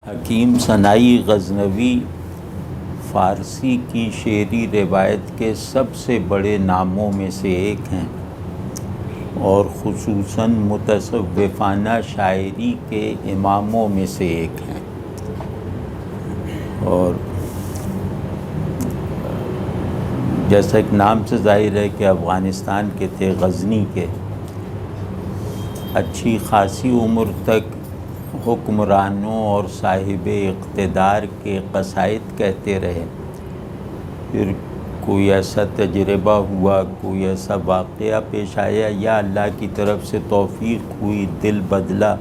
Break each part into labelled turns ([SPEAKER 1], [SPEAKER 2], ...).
[SPEAKER 1] حکیم ثنائی غزنوی فارسی کی شعری روایت کے سب سے بڑے ناموں میں سے ایک ہیں اور خصوصاً متصوفانہ شاعری کے اماموں میں سے ایک ہیں، اور جیسا کہ نام سے ظاہر ہے کہ افغانستان کے تھے، غزنی کے، اچھی خاصی عمر تک حکمرانوں اور صاحب اقتدار کے قصائد کہتے رہے۔ پھر کوئی ایسا تجربہ ہوا، کوئی ایسا واقعہ پیش آیا یا اللہ کی طرف سے توفیق ہوئی، دل بدلا،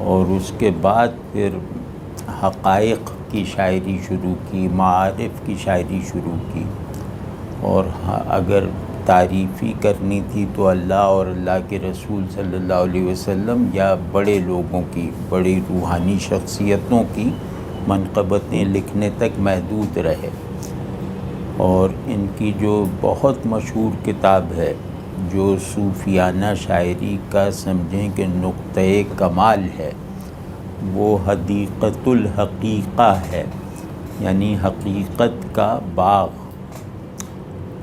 [SPEAKER 1] اور اس کے بعد پھر حقائق کی شاعری شروع کی، معارف کی شاعری شروع کی، اور اگر تعریفی کرنی تھی تو اللہ اور اللہ کے رسول صلی اللہ علیہ وسلم یا بڑے لوگوں کی، بڑی روحانی شخصیتوں کی منقبتیں لکھنے تک محدود رہے۔ اور ان کی جو بہت مشہور کتاب ہے، جو صوفیانہ شاعری کا سمجھیں کہ نقطۂ کمال ہے، وہ حدیقۃ الحقیقہ ہے، یعنی حقیقت کا باغ۔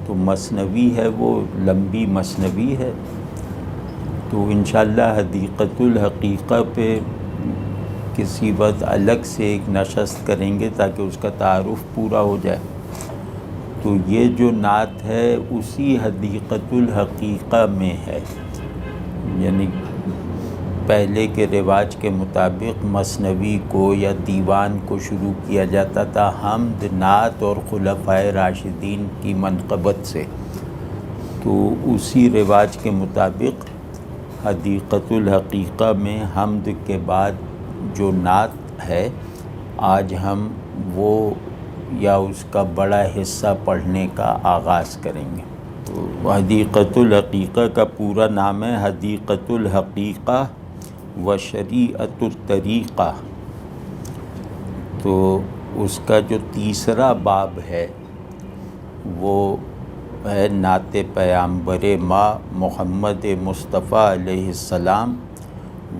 [SPEAKER 1] تو مثنوی ہے، وہ لمبی مثنوی ہے، تو انشاءاللہ حدیقۃ الحقیقہ پہ کسی وقت الگ سے ایک نشست کریں گے تاکہ اس کا تعارف پورا ہو جائے۔ تو یہ جو نعت ہے اسی حدیقۃ الحقیقہ میں ہے، یعنی پہلے کے رواج کے مطابق مثنوی کو یا دیوان کو شروع کیا جاتا تھا حمد، نعت اور خلفائے راشدین کی منقبت سے، تو اسی رواج کے مطابق حدیقۃ الحقیقہ میں حمد کے بعد جو نعت ہے، آج ہم وہ یا اس کا بڑا حصہ پڑھنے کا آغاز کریں گے۔ تو حدیقۃ الحقیقہ کا پورا نام ہے حدیقۃ الحقیقہ و شریعۃ الطریقہ۔ تو اس کا جو تیسرا باب ہے وہ ہے نعت پیامبر ما محمد مصطفیٰ علیہ السلام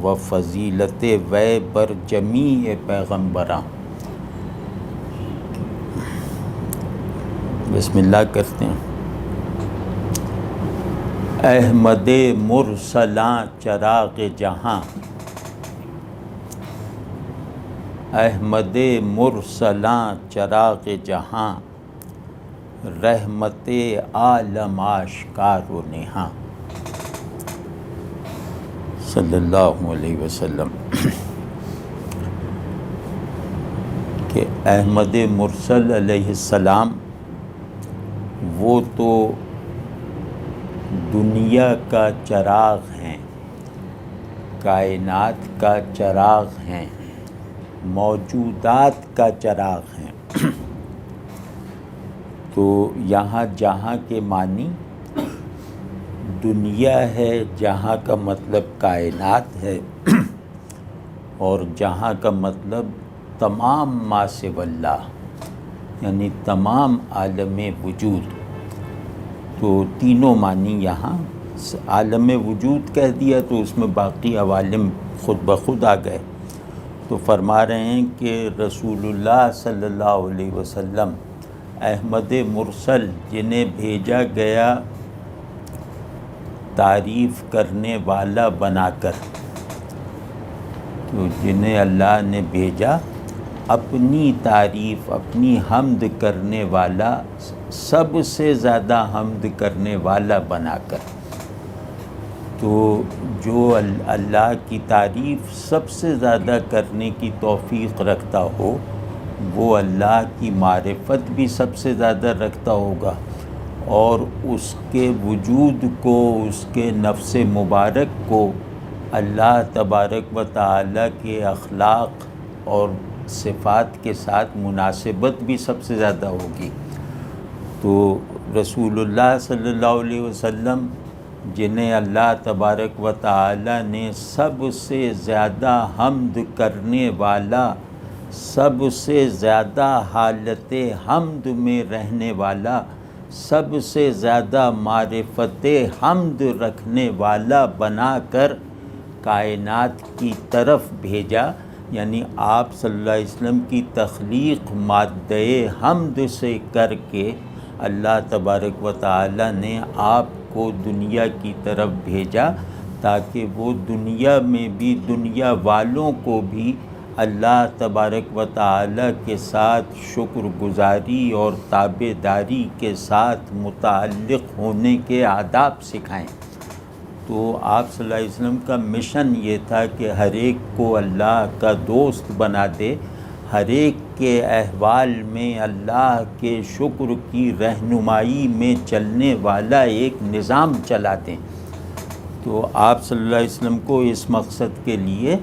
[SPEAKER 1] و فضیلت وے بر جمیع پیغمبراں۔ بسم اللہ کرتے ہیں۔ احمد مرسلاں چراغ جہاں، احمد مرسلاں چراغ جہاں، رحمت عالم آشکار و نہاں، صلی اللہ علیہ وسلم۔ کہ احمد مرسل علیہ السلام وہ تو دنیا کا چراغ ہیں، کائنات کا چراغ ہیں، موجودات کا چراغ ہیں۔ تو یہاں جہاں کے معنی دنیا ہے، جہاں کا مطلب کائنات ہے، اور جہاں کا مطلب تمام ما سوی اللہ، یعنی تمام عالم وجود۔ تو تینوں معنی یہاں عالم وجود کہہ دیا تو اس میں باقی عوالم خود بخود آ گئے۔ تو فرما رہے ہیں کہ رسول اللہ صلی اللہ علیہ وسلم احمد مرسل، جنہیں بھیجا گیا تعریف کرنے والا بنا کر، تو جنہیں اللہ نے بھیجا اپنی تعریف، اپنی حمد کرنے والا، سب سے زیادہ حمد کرنے والا بنا کر۔ تو جو اللہ کی تعریف سب سے زیادہ کرنے کی توفیق رکھتا ہو، وہ اللہ کی معرفت بھی سب سے زیادہ رکھتا ہوگا، اور اس کے وجود کو، اس کے نفس مبارک کو اللہ تبارک و تعالیٰ کے اخلاق اور صفات کے ساتھ مناسبت بھی سب سے زیادہ ہوگی۔ تو رسول اللہ صلی اللہ علیہ وسلم، جنہیں اللہ تبارک و تعالیٰ نے سب سے زیادہ حمد کرنے والا، سب سے زیادہ حالت حمد میں رہنے والا، سب سے زیادہ معرفت حمد رکھنے والا بنا کر کائنات کی طرف بھیجا، یعنی آپ صلی اللہ علیہ وسلم کی تخلیق مادہ حمد سے کر کے اللہ تبارک و تعالی نے آپ کو دنیا کی طرف بھیجا تاکہ وہ دنیا میں بھی دنیا والوں کو بھی اللہ تبارک و تعالی کے ساتھ شکر گزاری اور تابع داری کے ساتھ متعلق ہونے کے آداب سکھائیں۔ تو آپ صلی اللہ علیہ وسلم کا مشن یہ تھا کہ ہر ایک کو اللہ کا دوست بنا دے، ہر ایک کے احوال میں اللہ کے شکر کی رہنمائی میں چلنے والا ایک نظام چلا دیں۔ تو آپ صلی اللہ علیہ وسلم کو اس مقصد کے لیے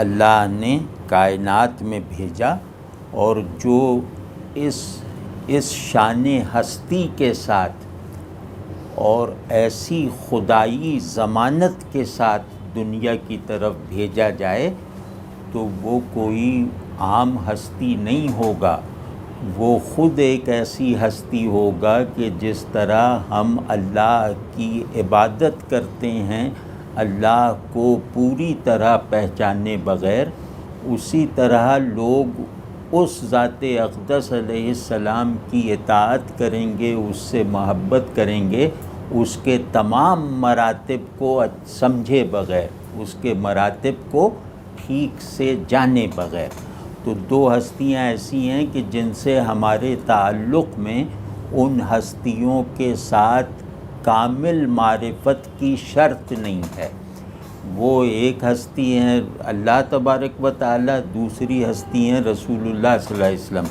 [SPEAKER 1] اللہ نے کائنات میں بھیجا، اور جو اس شان ہستی کے ساتھ اور ایسی خدائی ضمانت کے ساتھ دنیا کی طرف بھیجا جائے تو وہ کوئی عام ہستی نہیں ہوگا، وہ خود ایک ایسی ہستی ہوگا کہ جس طرح ہم اللہ کی عبادت کرتے ہیں اللہ کو پوری طرح پہچانے بغیر، اسی طرح لوگ اس ذات اقدس علیہ السلام کی اطاعت کریں گے، اس سے محبت کریں گے، اس کے تمام مراتب کو سمجھے بغیر، اس کے مراتب کو ٹھیک سے جانے بغیر۔ تو دو ہستیاں ایسی ہیں کہ جن سے ہمارے تعلق میں ان ہستیوں کے ساتھ کامل معرفت کی شرط نہیں ہے۔ وہ ایک ہستی ہیں اللہ تبارک و تعالی، دوسری ہستی ہیں رسول اللہ صلی اللہ علیہ وسلم،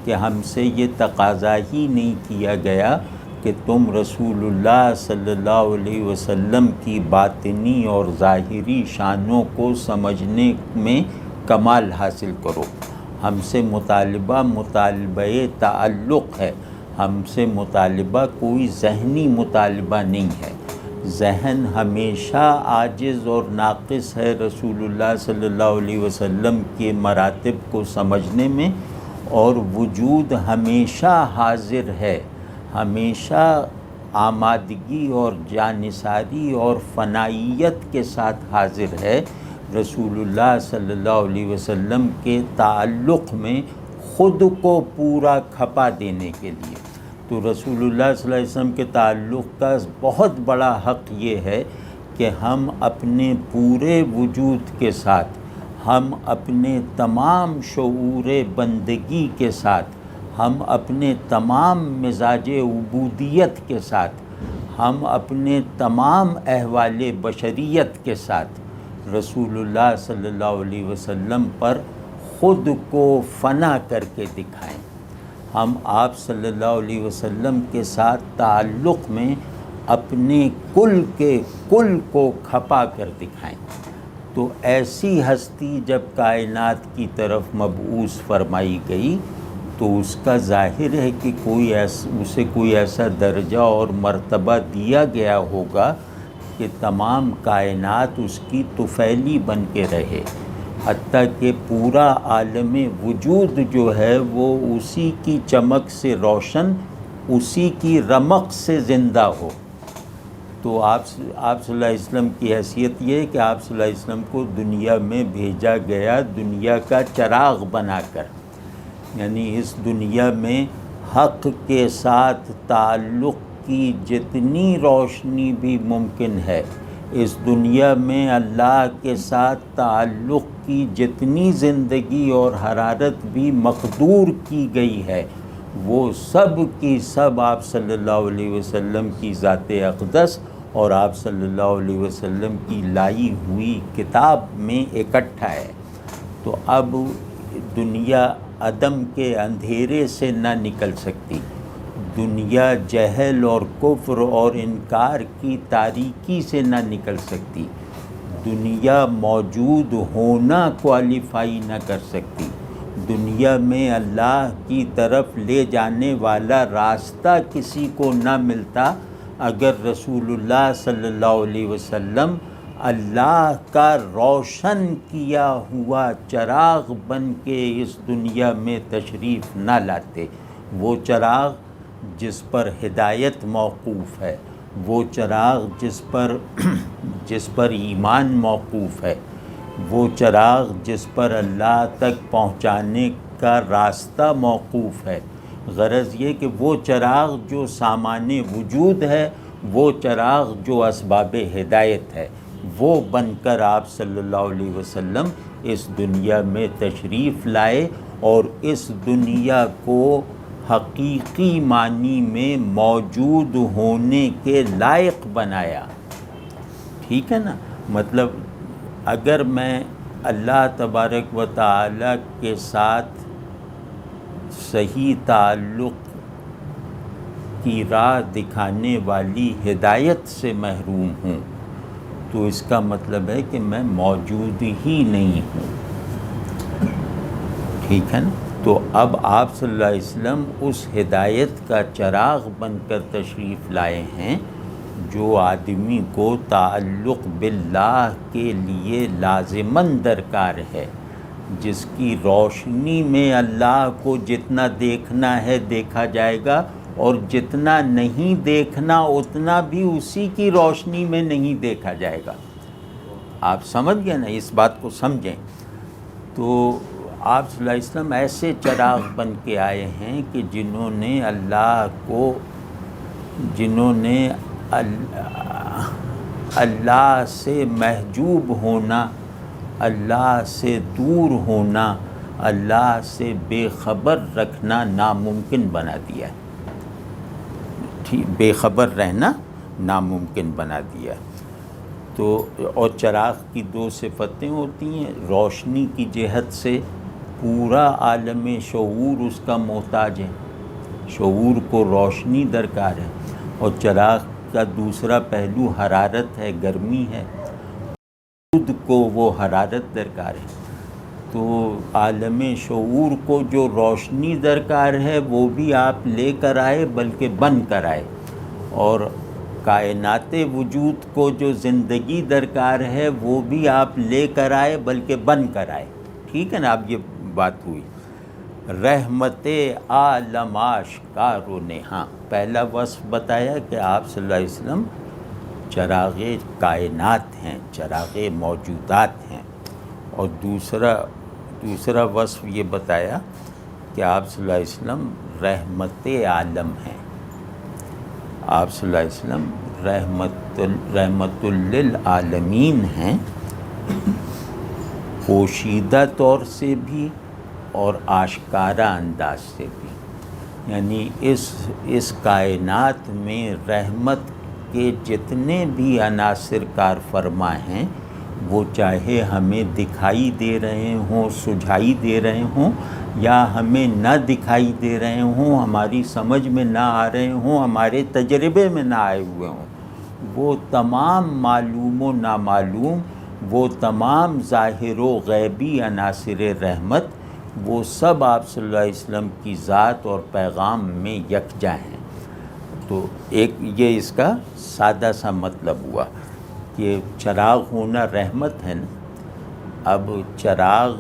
[SPEAKER 1] کہ ہم سے یہ تقاضا ہی نہیں کیا گیا کہ تم رسول اللہ صلی اللہ علیہ وسلم کی باطنی اور ظاہری شانوں کو سمجھنے میں کمال حاصل کرو۔ ہم سے مطالبہ تعلق ہے، ہم سے مطالبہ کوئی ذہنی مطالبہ نہیں ہے۔ ذہن ہمیشہ عاجز اور ناقص ہے رسول اللہ صلی اللہ علیہ وسلم کے مراتب کو سمجھنے میں، اور وجود ہمیشہ حاضر ہے، ہمیشہ آمادگی اور جانثاری اور فنائیت کے ساتھ حاضر ہے رسول اللہ صلی اللہ علیہ وسلم کے تعلق میں خود کو پورا کھپا دینے کے لیے۔ تو رسول اللہ صلی اللہ علیہ وسلم کے تعلق کا بہت بڑا حق یہ ہے کہ ہم اپنے پورے وجود کے ساتھ، ہم اپنے تمام شعور بندگی کے ساتھ، ہم اپنے تمام مزاج عبودیت کے ساتھ، ہم اپنے تمام احوال بشریت کے ساتھ رسول اللہ صلی اللہ علیہ وسلم پر خود کو فنا کر کے دکھائیں۔ ہم آپ صلی اللہ علیہ وسلم کے ساتھ تعلق میں اپنے کل کو کھپا کر دکھائیں۔ تو ایسی ہستی جب کائنات کی طرف مبعوث فرمائی گئی تو اس کا ظاہر ہے کہ اسے کوئی ایسا درجہ اور مرتبہ دیا گیا ہوگا کہ تمام کائنات اس کی طفیلی بن کے رہے، حتیٰ کہ پورا عالم وجود جو ہے وہ اسی کی چمک سے روشن، اسی کی رمق سے زندہ ہو۔ تو آپ صلی اللہ علیہ وسلم کی حیثیت یہ ہے کہ آپ صلی اللہ علیہ وسلم کو دنیا میں بھیجا گیا دنیا کا چراغ بنا کر، یعنی اس دنیا میں حق کے ساتھ تعلق کی جتنی روشنی بھی ممکن ہے، اس دنیا میں اللہ کے ساتھ تعلق کی جتنی زندگی اور حرارت بھی مقدور کی گئی ہے، وہ سب کی سب آپ صلی اللہ علیہ وسلم کی ذات اقدس اور آپ صلی اللہ علیہ وسلم کی لائی ہوئی کتاب میں اکٹھا ہے۔ تو اب دنیا عدم کے اندھیرے سے نہ نکل سکتی، دنیا جہل اور کفر اور انکار کی تاریکی سے نہ نکل سکتی، دنیا موجود ہونا کوالیفائی نہ کر سکتی، دنیا میں اللہ کی طرف لے جانے والا راستہ کسی کو نہ ملتا اگر رسول اللہ صلی اللہ علیہ وسلم اللہ کا روشن کیا ہوا چراغ بن کے اس دنیا میں تشریف نہ لاتے۔ وہ چراغ جس پر ہدایت موقوف ہے، وہ چراغ جس پر ایمان موقوف ہے، وہ چراغ جس پر اللہ تک پہنچانے کا راستہ موقوف ہے۔ غرض یہ کہ وہ چراغ جو سامان وجود ہے، وہ چراغ جو اسباب ہدایت ہے، وہ بن کر آپ صلی اللہ علیہ وسلم اس دنیا میں تشریف لائے اور اس دنیا کو حقیقی معنی میں موجود ہونے کے لائق بنایا۔ ٹھیک ہے نا؟ مطلب اگر میں اللہ تبارک و تعالیٰ کے ساتھ صحیح تعلق کی راہ دکھانے والی ہدایت سے محروم ہوں تو اس کا مطلب ہے کہ میں موجود ہی نہیں ہوں۔ ٹھیک ہے نا؟ تو اب آپ صلی اللہ علیہ وسلم اس ہدایت کا چراغ بن کر تشریف لائے ہیں جو آدمی کو تعلق باللہ کے لیے لازماً درکار ہے، جس کی روشنی میں اللہ کو جتنا دیکھنا ہے دیکھا جائے گا، اور جتنا نہیں دیکھنا اتنا بھی اسی کی روشنی میں نہیں دیکھا جائے گا۔ آپ سمجھ گئے نا؟ اس بات کو سمجھیں۔ تو آپ صلی اللہ علیہ وسلم ایسے چراغ بن کے آئے ہیں کہ جنہوں نے اللہ سے محجوب ہونا، اللہ سے دور ہونا، اللہ سے بے خبر رکھنا ناممکن بنا دیا ہے۔ بے خبر رہنا ناممکن بنا دیا۔ تو اور چراغ کی دو صفتیں ہوتی ہیں، روشنی کی جہت سے پورا عالم شعور اس کا محتاج ہے، شعور کو روشنی درکار ہے، اور چراغ کا دوسرا پہلو حرارت ہے، گرمی ہے، خود کو وہ حرارت درکار ہے۔ تو عالم شعور کو جو روشنی درکار ہے وہ بھی آپ لے کر آئے بلکہ بن کر آئے، اور کائنات وجود کو جو زندگی درکار ہے وہ بھی آپ لے کر آئے بلکہ بن کر آئے۔ ٹھیک ہے نا؟ اب یہ بات ہوئی۔ رحمت عالم آشکار و نہاں، پہلا وصف بتایا کہ آپ صلی اللہ علیہ وسلم چراغ کائنات ہیں، چراغ موجودات ہیں، اور دوسرا وصف یہ بتایا کہ آپ صلی اللہ علیہ وسلم رحمت عالم ہیں۔ آپ صلی اللہ علیہ وسلم رحمت للعالمین ہیں، پوشیدہ طور سے بھی اور آشکارا انداز سے بھی، یعنی اس کائنات میں رحمت کے جتنے بھی عناصر کار فرما ہیں، وہ چاہے ہمیں دکھائی دے رہے ہوں، سجھائی دے رہے ہوں، یا ہمیں نہ دکھائی دے رہے ہوں، ہماری سمجھ میں نہ آ رہے ہوں، ہمارے تجربے میں نہ آئے ہوئے ہوں، وہ تمام معلوم و نامعلوم، وہ تمام ظاہر و غیبی عناصر رحمت، وہ سب آپ صلی اللہ علیہ وسلم کی ذات اور پیغام میں یکجا ہیں۔ تو ایک یہ اس کا سادہ سا مطلب ہوا کہ چراغ ہونا رحمت ہے نا۔ اب چراغ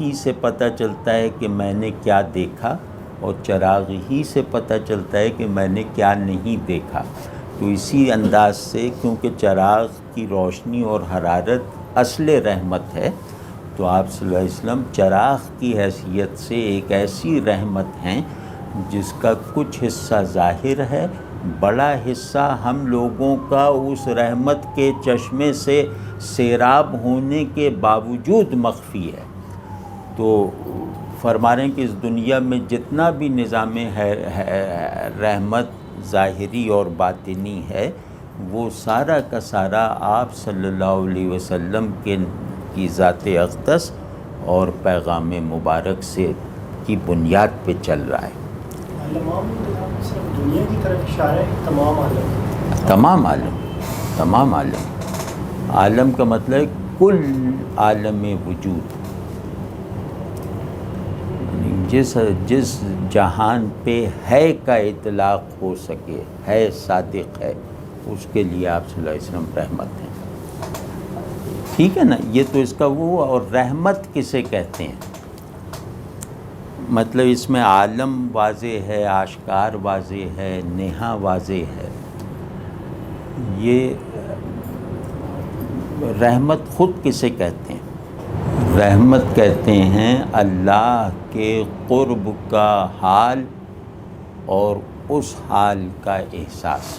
[SPEAKER 1] ہی سے پتہ چلتا ہے کہ میں نے کیا دیکھا، اور چراغ ہی سے پتہ چلتا ہے کہ میں نے کیا نہیں دیکھا۔ تو اسی انداز سے کیونکہ چراغ کی روشنی اور حرارت اصل رحمت ہے، تو آپ صلی اللہ علیہ وسلم چراغ کی حیثیت سے ایک ایسی رحمت ہیں جس کا کچھ حصہ ظاہر ہے، بڑا حصہ ہم لوگوں کا اس رحمت کے چشمے سے سیراب ہونے کے باوجود مخفی ہے۔ تو فرما رہے ہیں کہ اس دنیا میں جتنا بھی نظام رحمت ظاہری اور باطنی ہے، وہ سارا کا سارا آپ صلی اللہ علیہ وسلم کی ذات اقدس اور پیغام مبارک سے کی بنیاد پہ چل رہا ہے۔
[SPEAKER 2] دنیا کی طرف اشارہ ہے،
[SPEAKER 1] تمام عالم، عالم کا مطلب کل عالم وجود، جس جہان پہ ہے کا اطلاق ہو سکے، ہے صادق ہے، اس کے لیے آپ صلی اللہ علیہ وسلم رحمت ہیں۔ ٹھیک ہے نا؟ یہ تو اس کا وہ، اور رحمت کسے کہتے ہیں؟ مطلب اس میں عالم واضح ہے، آشکار واضح ہے، نہا واضح ہے۔ یہ رحمت خود کسے کہتے ہیں؟ رحمت کہتے ہیں اللہ کے قرب کا حال اور اس حال کا احساس۔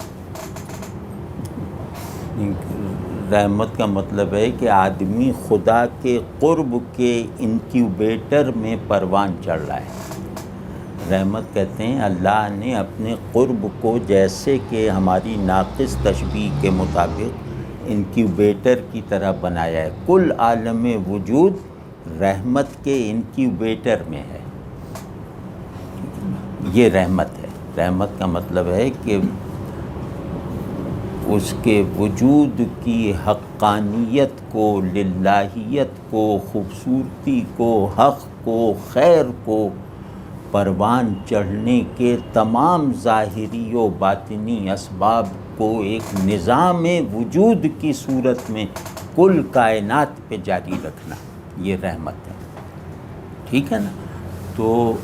[SPEAKER 1] رحمت کا مطلب ہے کہ آدمی خدا کے قرب کے انکیوبیٹر میں پروان چڑھ رہا ہے۔ رحمت کہتے ہیں اللہ نے اپنے قرب کو جیسے کہ ہماری ناقص تشبیہ کے مطابق انکیوبیٹر کی طرح بنایا ہے۔ کل عالم وجود رحمت کے انکیوبیٹر میں ہے۔ یہ رحمت ہے۔ رحمت کا مطلب ہے کہ اس کے وجود کی حقانیت کو، للہیت کو، خوبصورتی کو، حق کو، خیر کو پروان چڑھنے کے تمام ظاہری و باطنی اسباب کو ایک نظام وجود کی صورت میں کل کائنات پہ جاری رکھنا، یہ رحمت ہے۔ ٹھیک ہے نا؟ تو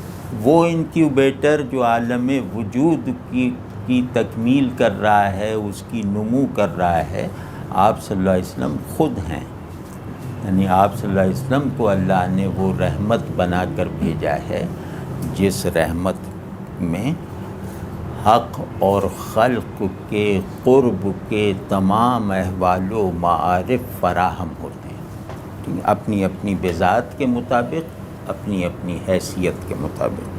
[SPEAKER 1] وہ انکیوبیٹر جو عالم وجود کی تکمیل کر رہا ہے، اس کی نمو کر رہا ہے، آپ صلی اللہ علیہ وسلم خود ہیں۔ یعنی آپ صلی اللہ علیہ وسلم کو اللہ نے وہ رحمت بنا کر بھیجا ہے جس رحمت میں حق اور خلق کے قرب کے تمام احوال و معارف فراہم ہوتے ہیں، اپنی اپنی بذات کے مطابق، اپنی اپنی حیثیت کے مطابق۔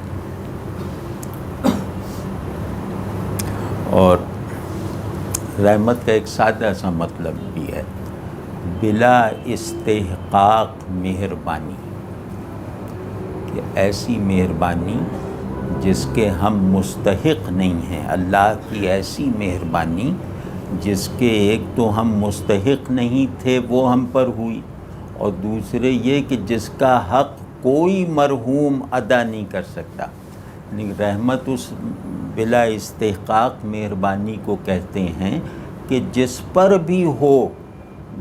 [SPEAKER 1] اور رحمت کا ایک سادہ سا مطلب بھی ہے، بلا استحقاق مہربانی، کہ ایسی مہربانی جس کے ہم مستحق نہیں ہیں، اللہ کی ایسی مہربانی جس کے ایک تو ہم مستحق نہیں تھے وہ ہم پر ہوئی، اور دوسرے یہ کہ جس کا حق کوئی مرحوم ادا نہیں کر سکتا۔ یعنی رحمت اس بلا استحقاق مہربانی کو کہتے ہیں کہ جس پر بھی ہو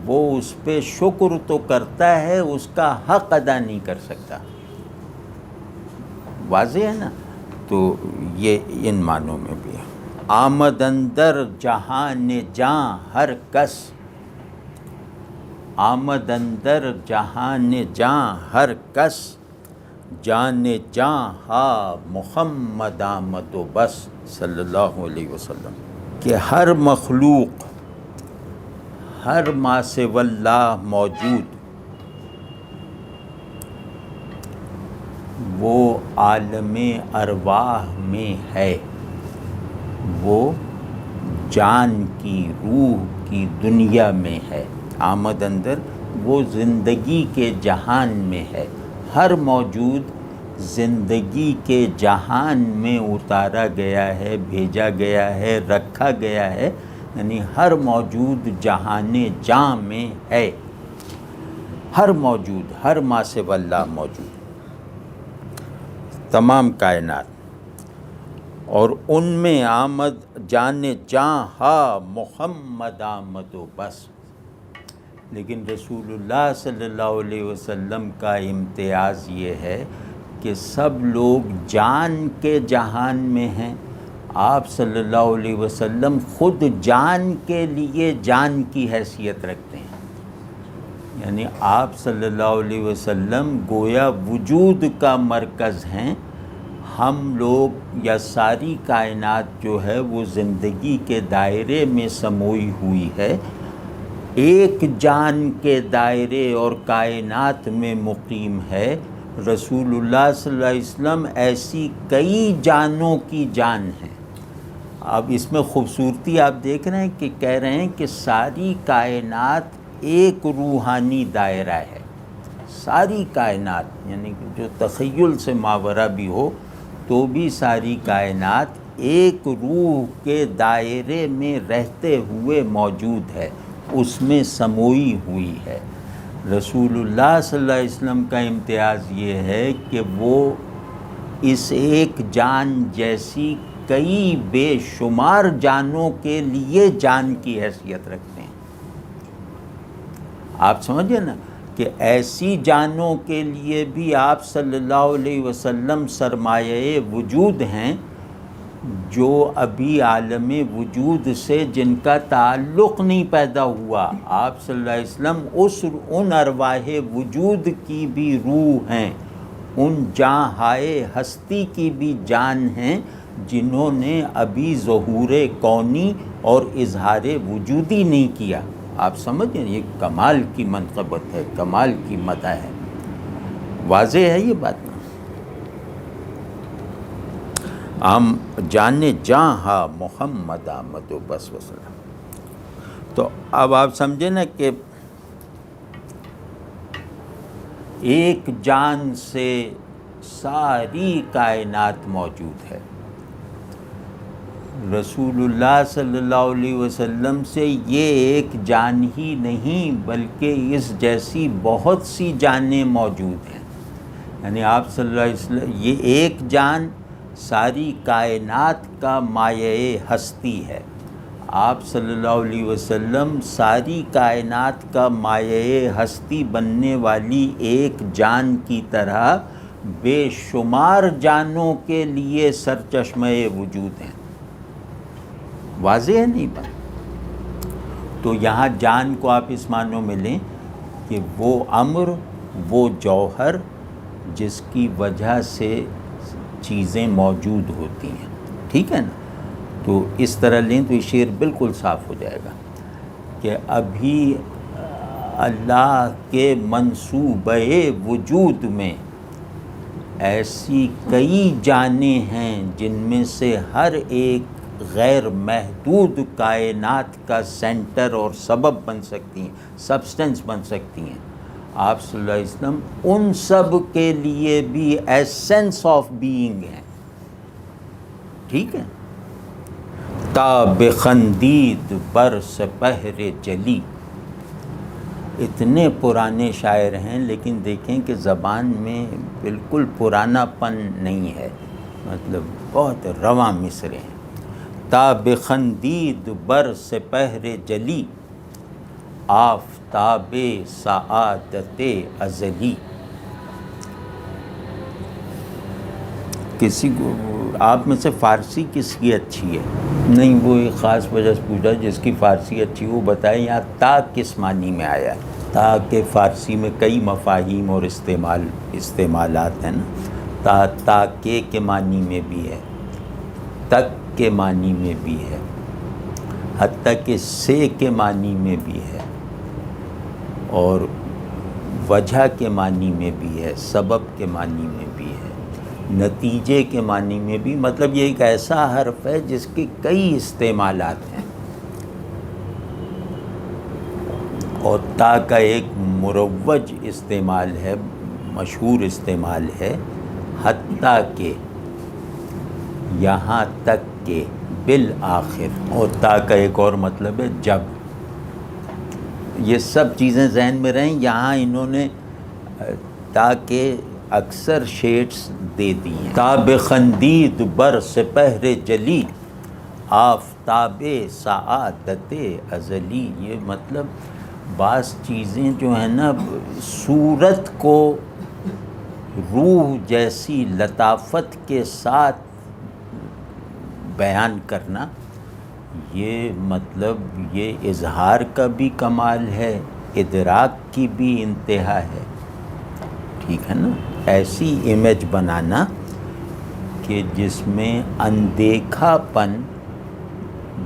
[SPEAKER 1] وہ اس پہ شکر تو کرتا ہے، اس کا حق ادا نہیں کر سکتا۔ واضح ہے نا؟ تو یہ ان معنوں میں بھی ہے۔ آمد اندر جہان جاں ہر کس، آمد اندر جہان جاں ہر کس، جان جاں ہا محمد آمد و بس صلی اللہ علیہ وسلم، کہ ہر مخلوق، ہر ما سوی اللہ موجود، وہ عالم ارواح میں ہے، وہ جان کی، روح کی دنیا میں ہے۔ آمد اندر وہ زندگی کے جہان میں ہے، ہر موجود زندگی کے جہان میں اتارا گیا ہے، بھیجا گیا ہے، رکھا گیا ہے، یعنی ہر موجود جہان جاں میں ہے، ہر موجود، ہر ما سوی اللہ موجود، تمام کائنات، اور ان میں آمد جان جاں ہا محمد آمد و بس۔ لیکن رسول اللہ صلی اللہ علیہ وسلم کا امتیاز یہ ہے کہ سب لوگ جان کے جہان میں ہیں، آپ صلی اللہ علیہ وسلم خود جان کے لیے جان کی حیثیت رکھتے ہیں۔ یعنی آپ صلی اللہ علیہ وسلم گویا وجود کا مرکز ہیں، ہم لوگ یا ساری کائنات جو ہے وہ زندگی کے دائرے میں سموئی ہوئی ہے، ایک جان کے دائرے اور کائنات میں مقیم ہے۔ رسول اللہ صلی اللہ علیہ وسلم ایسی کئی جانوں کی جان ہیں۔ اب اس میں خوبصورتی آپ دیکھ رہے ہیں کہ کہہ رہے ہیں کہ ساری کائنات ایک روحانی دائرہ ہے، ساری کائنات، یعنی کہ جو تخیل سے ماورا بھی ہو تو بھی ساری کائنات ایک روح کے دائرے میں رہتے ہوئے موجود ہے، اس میں سموئی ہوئی ہے۔ رسول اللہ صلی اللہ علیہ وسلم کا امتیاز یہ ہے کہ وہ اس ایک جان جیسی کئی بے شمار جانوں کے لیے جان کی حیثیت رکھتے ہیں۔ آپ سمجھے نا کہ ایسی جانوں کے لیے بھی آپ صلی اللہ علیہ وسلم سرمایہ وجود ہیں جو ابھی عالم وجود سے جن کا تعلق نہیں پیدا ہوا، آپ صلی اللہ علیہ وسلم ان ارواح وجود کی بھی روح ہیں، ان جاں ہستی کی بھی جان ہیں جنہوں نے ابھی ظہور کونی اور اظہار وجودی نہیں کیا۔ آپ سمجھیں، یہ کمال کی منقبت ہے، کمال کی مدح ہے۔ واضح ہے یہ بات نا؟ ہم جانے جاں ہا محمد آمد و بس وسلم۔ تو اب آپ سمجھیں نا کہ ایک جان سے ساری کائنات موجود ہے۔ رسول اللہ صلی اللہ علیہ وسلم سے یہ ایک جان ہی نہیں بلکہ اس جیسی بہت سی جانیں موجود ہیں۔ یعنی آپ صلی اللہ علیہ وسلم، یہ ایک جان ساری کائنات کا مایہ ہستی ہے۔ آپ صلی اللہ علیہ وسلم ساری کائنات کا مایہ ہستی بننے والی ایک جان کی طرح بے شمار جانوں کے لیے سرچشمہ وجود ہیں۔ واضح ہے نہیں بات؟ تو یہاں جان کو آپ اس معنوں میں لیں کہ وہ امر، وہ جوہر جس کی وجہ سے چیزیں موجود ہوتی ہیں، ٹھیک ہے نا؟ تو اس طرح لیں تو یہ شعر بالکل صاف ہو جائے گا کہ ابھی اللہ کے منصوبہ وجود میں ایسی کئی جانیں ہیں جن میں سے ہر ایک غیر محدود کائنات کا سینٹر اور سبب بن سکتی ہیں، سبسٹنس بن سکتی ہیں۔ آپ صلی اللہ علیہ وسلم ان سب کے لیے بھی ایسنس آف بینگ ہیں، ٹھیک ہے؟ تا بخندید بر سپہر جلی، اتنے پرانے شاعر ہیں لیکن دیکھیں کہ زبان میں بالکل پرانا پن نہیں ہے، مطلب بہت رواں مصرے ہیں۔ تا بخندید بر سپہر جلی، آفتاب سعادت ازلی۔ کسی کو آپ میں سے فارسی کس کی اچھی ہے؟ نہیں، وہ ایک خاص وجہ سے پوچھا جس کی فارسی اچھی وہ بتائے یہاں تا کس معنی میں آیا ہے؟ تا کہ فارسی میں کئی مفاہیم اور استعمالات ہیں نا۔ تا کے معنی میں بھی ہے، تک کے معنی میں بھی ہے، حتیٰ کہ سے کے معنی میں بھی ہے، اور وجہ کے معنی میں بھی ہے، سبب کے معنی میں بھی ہے، نتیجے کے معنی میں بھی۔ مطلب یہ ایک ایسا حرف ہے جس کے کئی استعمالات ہیں۔ اور تا کا ایک مروج استعمال ہے، مشہور استعمال ہے، حتیٰ کہ، یہاں تک کہ، بالآخر۔ اور تا کا ایک اور مطلب ہے جب۔ یہ سب چیزیں ذہن میں رہیں، یہاں انہوں نے تا کے اکثر شیڈز دے دی ہیں۔ تا بخندید بر سپہر جلی، آفتاب سعادت ازلی۔ یہ مطلب بعض چیزیں جو ہیں نا، صورت کو روح جیسی لطافت کے ساتھ بیان کرنا، یہ مطلب یہ اظہار کا بھی کمال ہے، ادراک کی بھی انتہا ہے، ٹھیک ہے نا؟ ایسی امیج بنانا کہ جس میں اندیکھا پن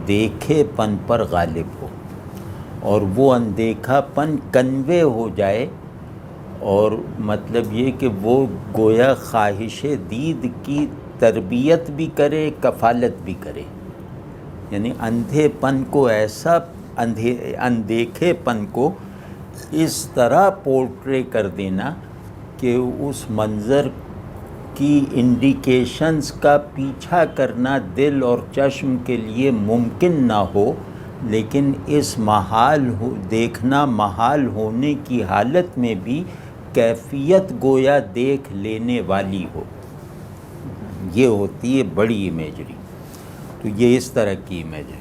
[SPEAKER 1] دیکھے پن پر غالب ہو، اور وہ اندیکھا پن کنوے ہو جائے، اور مطلب یہ کہ وہ گویا خواہش دید کی تربیت بھی کرے، کفالت بھی کرے۔ یعنی اندھے پن کو ایسا، اندیکھے پن کو اس طرح پورٹرے کر دینا کہ اس منظر کی انڈیکیشنز کا پیچھا کرنا دل اور چشم کے لیے ممکن نہ ہو، لیکن اس محال دیکھنا محال ہونے کی حالت میں بھی کیفیت گویا دیکھ لینے والی ہو۔ یہ ہوتی ہے بڑی امیجری۔ تو یہ اس طرح کی امیج ہے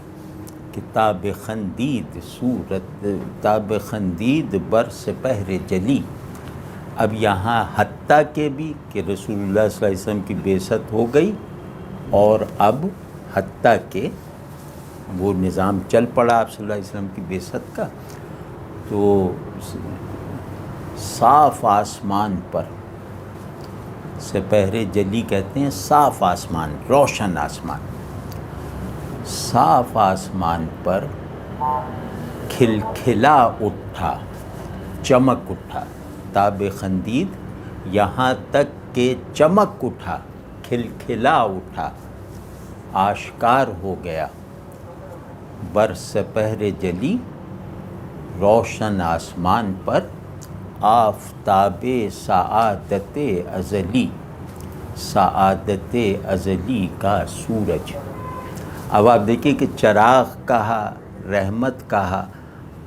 [SPEAKER 1] کہ تا بخندید صورت، تا بخندید بر سپہر جلی۔ اب یہاں حتیٰ کہ بھی کہ رسول اللہ صلی اللہ علیہ وسلم کی بعثت ہو گئی، اور اب حتیٰ کہ وہ نظام چل پڑا آپ صلی اللہ علیہ وسلم کی بعثت کا، تو صاف آسمان پر، سپہر جلی کہتے ہیں صاف آسمان، روشن آسمان، صاف آسمان پر کھلکھلا اٹھا، چمک اٹھا، تاب خندید یہاں تک کہ چمک اٹھا، کھلکھلا اٹھا، آشکار ہو گیا، بر سپہر جلی روشن آسمان پر آفتاب سعادت ازلی، سعادت ازلی کا سورج۔ اب آپ دیکھیے کہ چراغ کہا، رحمت کہا،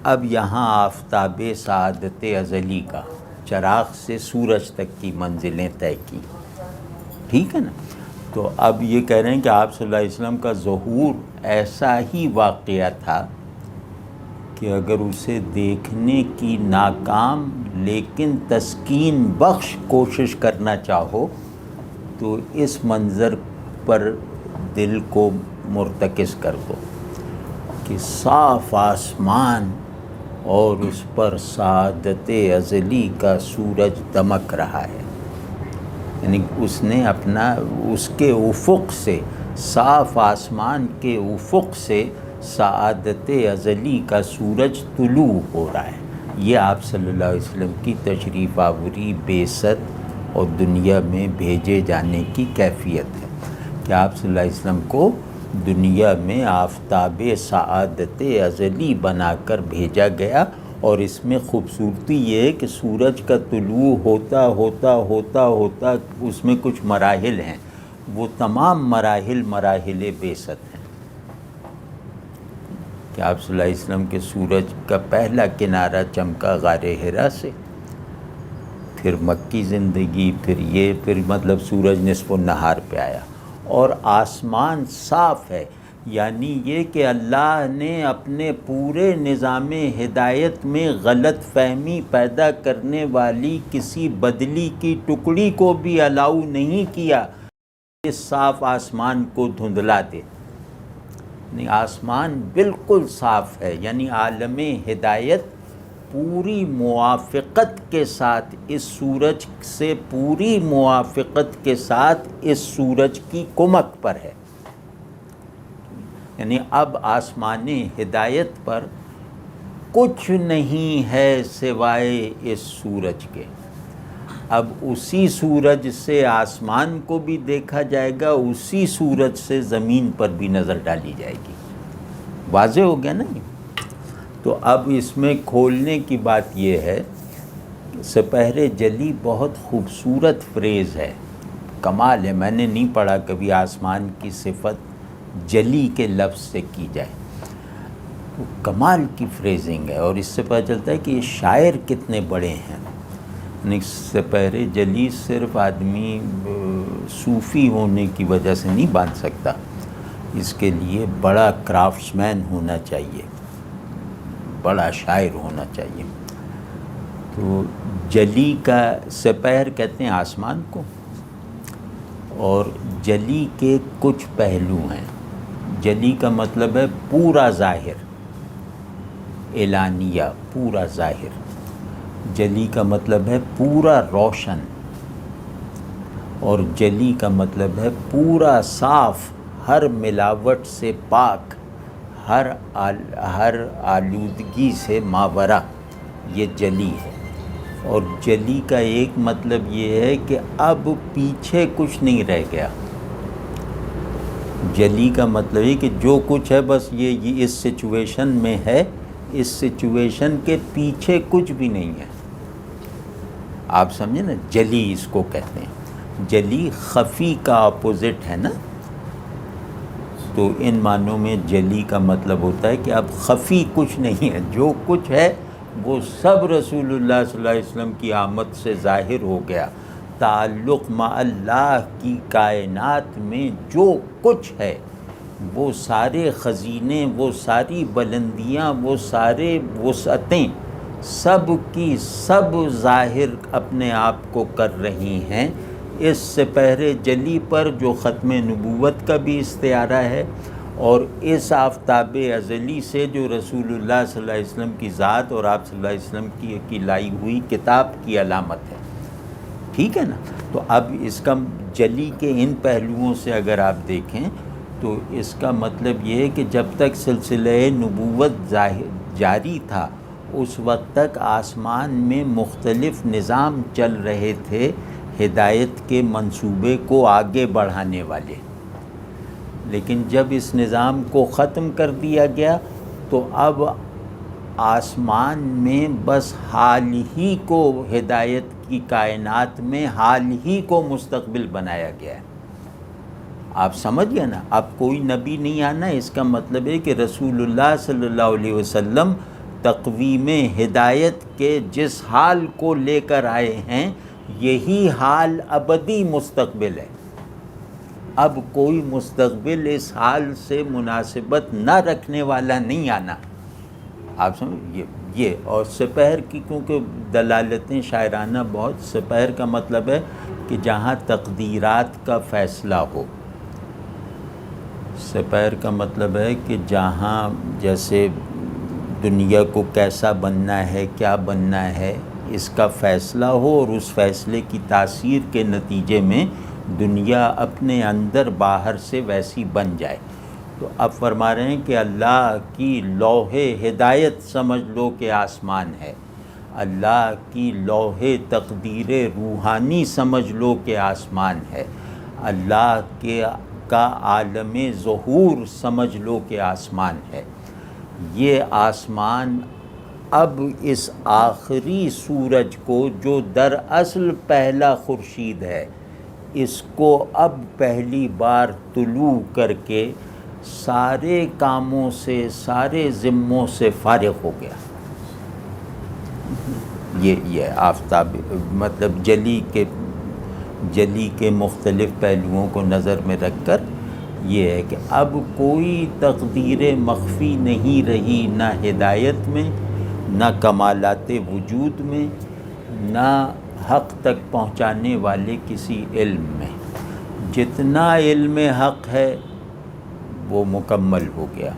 [SPEAKER 1] اب یہاں آفتاب سعادت ازلی کا، چراغ سے سورج تک کی منزلیں طے کی، ٹھیک ہے نا۔ تو اب یہ کہہ رہے ہیں کہ آپ صلی اللہ علیہ وسلم کا ظہور ایسا ہی واقعہ تھا کہ اگر اسے دیکھنے کی ناکام لیکن تسکین بخش کوشش کرنا چاہو تو اس منظر پر دل کو مرتکز کر دو کہ صاف آسمان اور اس پر سعادت ازلی کا سورج دمک رہا ہے، یعنی اس نے اپنا، اس کے افق سے، صاف آسمان کے افق سے سعادت ازلی کا سورج طلوع ہو رہا ہے۔ یہ آپ صلی اللہ علیہ وسلم کی تشریف آوری، بعثت اور دنیا میں بھیجے جانے کی کیفیت ہے کہ آپ صلی اللہ علیہ وسلم کو دنیا میں آفتاب سعادت ازلی بنا کر بھیجا گیا۔ اور اس میں خوبصورتی یہ ہے کہ سورج کا طلوع ہوتا ہوتا ہوتا ہوتا اس میں کچھ مراحل ہیں، وہ تمام مراحل مراحل بعثت ہیں کہ آپ صلی اللہ علیہ وسلم کے سورج کا پہلا کنارہ چمکا غار حرا سے، پھر مکی زندگی، پھر مطلب سورج نصف النہار پہ آیا، اور آسمان صاف ہے، یعنی یہ کہ اللہ نے اپنے پورے نظام ہدایت میں غلط فہمی پیدا کرنے والی کسی بدلی کی ٹکڑی کو بھی الاؤ نہیں کیا اس صاف آسمان کو دھندلا دے۔ یعنی آسمان بالکل صاف ہے، یعنی عالم ہدایت پوری موافقت کے ساتھ اس سورج سے، پوری موافقت کے ساتھ اس سورج کی کمک پر ہے۔ یعنی اب آسمان ہدایت پر کچھ نہیں ہے سوائے اس سورج کے۔ اب اسی سورج سے آسمان کو بھی دیکھا جائے گا، اسی سورج سے زمین پر بھی نظر ڈالی جائے گی۔ واضح ہو گیا نا؟ تو اب اس میں کھولنے کی بات یہ ہے کہ سپہر جلی بہت خوبصورت فریز ہے، کمال ہے، میں نے نہیں پڑھا کبھی آسمان کی صفت جلی کے لفظ سے کی جائے، تو کمال کی فریزنگ ہے، اور اس سے پتہ چلتا ہے کہ یہ شاعر کتنے بڑے ہیں۔ سپہر جلی صرف آدمی صوفی ہونے کی وجہ سے نہیں باندھ سکتا، اس کے لیے بڑا کرافٹس مین ہونا چاہیے، بڑا شاعر ہونا چاہیے۔ تو جلی کا، سپہر کہتے ہیں آسمان کو، اور جلی کے کچھ پہلو ہیں۔ جلی کا مطلب ہے پورا ظاہر، اعلانیہ، پورا ظاہر۔ جلی کا مطلب ہے پورا روشن، اور جلی کا مطلب ہے پورا صاف، ہر ملاوٹ سے پاک، ہر آلودگی سے ماورا، یہ جلی ہے۔ اور جلی کا ایک مطلب یہ ہے کہ اب پیچھے کچھ نہیں رہ گیا۔ جلی کا مطلب ہے کہ جو کچھ ہے بس یہ اس سچویشن میں ہے، اس سچویشن کے پیچھے کچھ بھی نہیں ہے۔ آپ سمجھیں نا، جلی اس کو کہتے ہیں۔ جلی خفی کا اپوزٹ ہے نا، تو ان معنوں میں جلی کا مطلب ہوتا ہے کہ اب خفی کچھ نہیں ہے، جو کچھ ہے وہ سب رسول اللہ صلی اللہ علیہ وسلم کی آمد سے ظاہر ہو گیا۔ تعلق مع اللہ کی کائنات میں جو کچھ ہے، وہ سارے خزینے، وہ ساری بلندیاں، وہ سارے وسعتیں، سب کی سب ظاہر اپنے آپ کو کر رہی ہیں اس سپہر جلی پر جو ختم نبوت کا بھی استعارہ ہے، اور اس آفتاب ازلی سے جو رسول اللہ صلی اللہ علیہ وسلم کی ذات اور آپ صلی اللہ علیہ وسلم کی لائی ہوئی کتاب کی علامت ہے۔ ٹھیک ہے نا؟ تو اب اس کا جلی کے ان پہلوؤں سے اگر آپ دیکھیں تو اس کا مطلب یہ ہے کہ جب تک سلسلہ نبوت جاری تھا اس وقت تک آسمان میں مختلف نظام چل رہے تھے ہدایت کے منصوبے کو آگے بڑھانے والے، لیکن جب اس نظام کو ختم کر دیا گیا تو اب آسمان میں بس حال ہی کو ہدایت کی کائنات میں حال ہی کو مستقبل بنایا گیا ہے۔ آپ سمجھ گئے نا؟ اب کوئی نبی نہیں آنا، اس کا مطلب ہے کہ رسول اللہ صلی اللہ علیہ وسلم تقویم ہدایت کے جس حال کو لے کر آئے ہیں یہی حال ابدی مستقبل ہے۔ اب کوئی مستقبل اس حال سے مناسبت نہ رکھنے والا نہیں آنا۔ آپ سمجھ یہ اور سپہر کی کیونکہ دلالتیں شاعرانہ بہت، سپہر کا مطلب ہے کہ جہاں تقدیرات کا فیصلہ ہو۔ سپہر کا مطلب ہے کہ جہاں جیسے دنیا کو کیسا بننا ہے، کیا بننا ہے، اس کا فیصلہ ہو اور اس فیصلے کی تاثیر کے نتیجے میں دنیا اپنے اندر باہر سے ویسی بن جائے۔ تو اب فرما رہے ہیں کہ اللہ کی لوح ہدایت سمجھ لو کہ آسمان ہے، اللہ کی لوح تقدیر روحانی سمجھ لو کہ آسمان ہے، اللہ کا عالم ظہور سمجھ لو کہ آسمان ہے۔ یہ آسمان اب اس آخری سورج کو جو دراصل پہلا خورشید ہے، اس کو اب پہلی بار طلوع کر کے سارے کاموں سے، سارے ذموں سے فارغ ہو گیا۔ یہ آفتاب مطلب جلی کے مختلف پہلوؤں کو نظر میں رکھ کر یہ ہے کہ اب کوئی تقدیر مخفی نہیں رہی، نہ ہدایت میں، نہ کمالات وجود میں، نہ حق تک پہنچانے والے کسی علم میں۔ جتنا علم حق ہے وہ مکمل ہو گیا،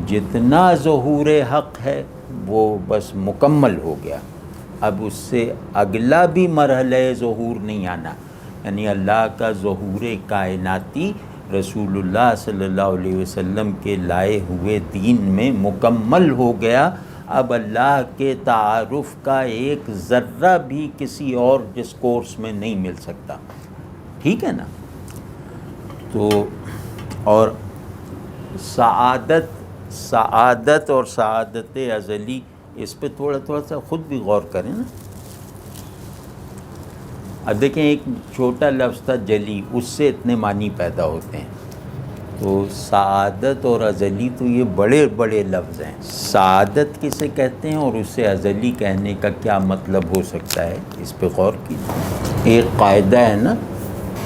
[SPEAKER 1] جتنا ظہور حق ہے وہ بس مکمل ہو گیا۔ اب اس سے اگلا بھی مرحلہ ظہور نہیں آنا، یعنی اللہ کا ظہور کائناتی رسول اللہ صلی اللہ علیہ وسلم کے لائے ہوئے دین میں مکمل ہو گیا۔ اب اللہ کے تعارف کا ایک ذرہ بھی کسی اور ڈسکورس میں نہیں مل سکتا۔ ٹھیک ہے نا؟ تو اور سعادت اور سعادت ازلی، اس پہ تھوڑا سا خود بھی غور کریں نا۔ اب دیکھیں ایک چھوٹا لفظ تھا جلی، اس سے اتنے معنی پیدا ہوتے ہیں۔ تو سعادت اور ازلی تو یہ بڑے بڑے لفظ ہیں۔ سعادت کسے کہتے ہیں اور اسے ازلی کہنے کا کیا مطلب ہو سکتا ہے، اس پہ غور کیجیے۔ ایک قاعدہ ہے نا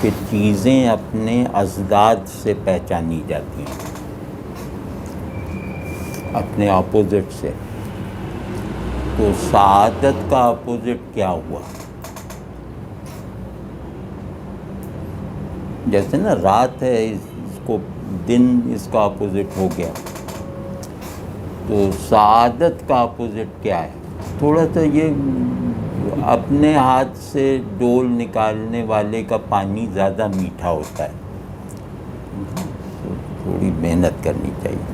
[SPEAKER 1] کہ چیزیں اپنے اضداد سے پہچانی جاتی ہیں، اپنے اپوزٹ سے۔ تو سعادت کا اپوزٹ کیا ہوا؟ جیسے نا رات ہے، اس کو دن، اس کا اپوزٹ ہو گیا۔ تو سعادت کا اپوزٹ کیا ہے؟ تھوڑا سا یہ اپنے ہاتھ سے ڈول نکالنے والے کا پانی زیادہ میٹھا ہوتا ہے، تھوڑی محنت کرنی چاہیے۔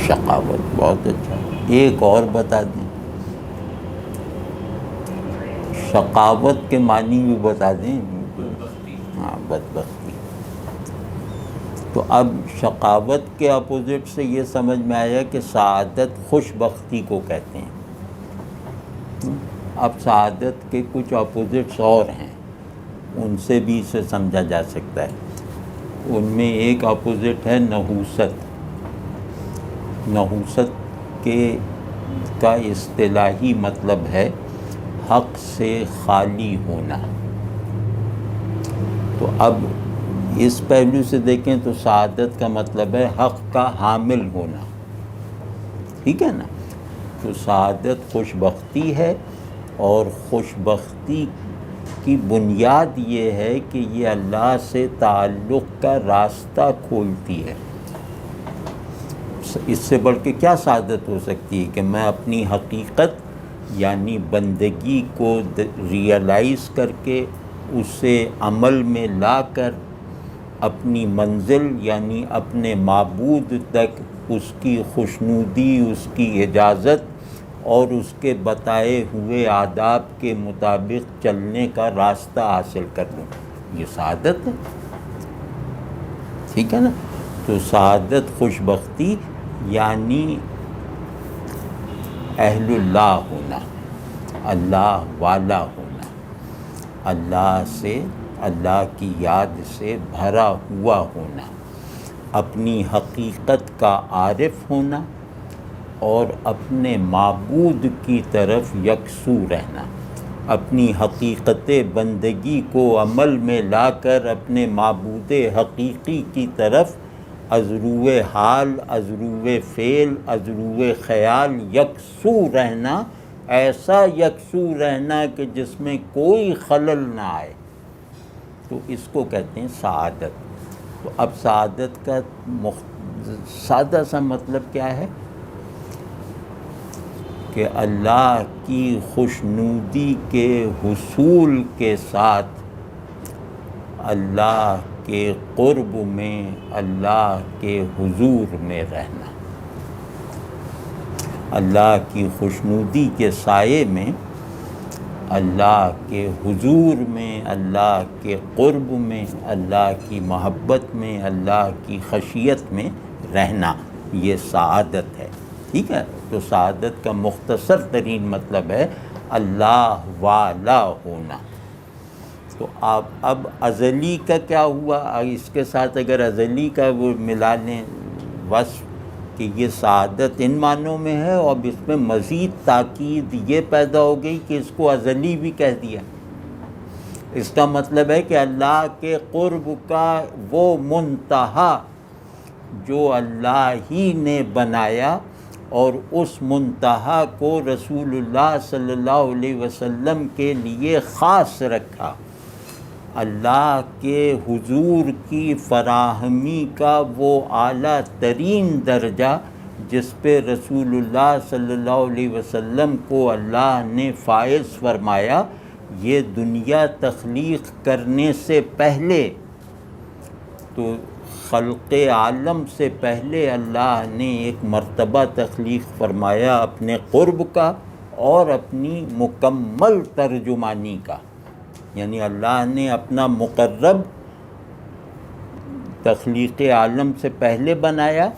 [SPEAKER 1] شقاوت بہت اچھا۔ ایک اور بتا دیں، شقاوت کے معنی بھی بتا دیں۔ ہاں، بدبختی۔ تو اب شقاوت کے اپوزٹ سے یہ سمجھ میں آیا کہ سعادت خوش بختی کو کہتے ہیں۔ اب سعادت کے کچھ اپوزٹس اور ہیں، ان سے بھی اسے سمجھا جا سکتا ہے۔ ان میں ایک اپوزٹ ہے نحوست۔ نحوست کا اصطلاحی مطلب ہے حق سے خالی ہونا۔ تو اب اس پہلو سے دیکھیں تو سعادت کا مطلب ہے حق کا حامل ہونا۔ ٹھیک ہے نا؟ تو سعادت خوش بختی ہے، اور خوش بختی کی بنیاد یہ ہے کہ یہ اللہ سے تعلق کا راستہ کھولتی ہے۔ اس سے بڑھ کے کیا سعادت ہو سکتی ہے کہ میں اپنی حقیقت یعنی بندگی کو ریئلائز کر کے اسے عمل میں لا کر اپنی منزل یعنی اپنے معبود تک اس کی خوشنودی، اس کی اجازت اور اس کے بتائے ہوئے آداب کے مطابق چلنے کا راستہ حاصل کر لوں، یہ سعادت ہے۔ ٹھیک ہے نا؟ تو سعادت خوش بختی یعنی اہل اللہ ہونا، اللہ والا ہونا، اللہ سے، اللہ کی یاد سے بھرا ہوا ہونا، اپنی حقیقت کا عارف ہونا اور اپنے معبود کی طرف یکسو رہنا، اپنی حقیقت بندگی کو عمل میں لا کر اپنے معبود حقیقی کی طرف از روئے حال، از روئے فعل، از روئے خیال یکسو رہنا، ایسا یکسو رہنا کہ جس میں کوئی خلل نہ آئے، تو اس کو کہتے ہیں سعادت۔ تو اب سعادت کا سادہ سا مطلب کیا ہے کہ اللہ کی خوشنودی کے حصول کے ساتھ اللہ کے قرب میں، اللہ کے حضور میں رہنا، اللہ کی خوشنودی کے سائے میں، اللہ کے حضور میں، اللہ کے قرب میں، اللہ کی محبت میں، اللہ کی خشیت میں رہنا، یہ سعادت ہے۔ ٹھیک ہے؟ تو سعادت کا مختصر ترین مطلب ہے اللہ والا ہونا۔ تو اب ازلی کا کیا ہوا؟ اس کے ساتھ اگر ازلی کا وہ ملا لیں وصف کہ یہ سعادت ان معنوں میں ہے، اور اس میں مزید تاکید یہ پیدا ہو گئی کہ اس کو ازلی بھی کہہ دیا۔ اس کا مطلب ہے کہ اللہ کے قرب کا وہ منتہا جو اللہ ہی نے بنایا اور اس منتہا کو رسول اللہ صلی اللہ علیہ وسلم کے لیے خاص رکھا، اللہ کے حضور کی فراہمی کا وہ اعلیٰ ترین درجہ جس پہ رسول اللہ صلی اللہ علیہ وسلم کو اللہ نے فائز فرمایا، یہ دنیا تخلیق کرنے سے پہلے، تو خلق عالم سے پہلے اللہ نے ایک مرتبہ تخلیق فرمایا اپنے قرب کا اور اپنی مکمل ترجمانی کا، یعنی اللہ نے اپنا مقرب تخلیق عالم سے پہلے بنایا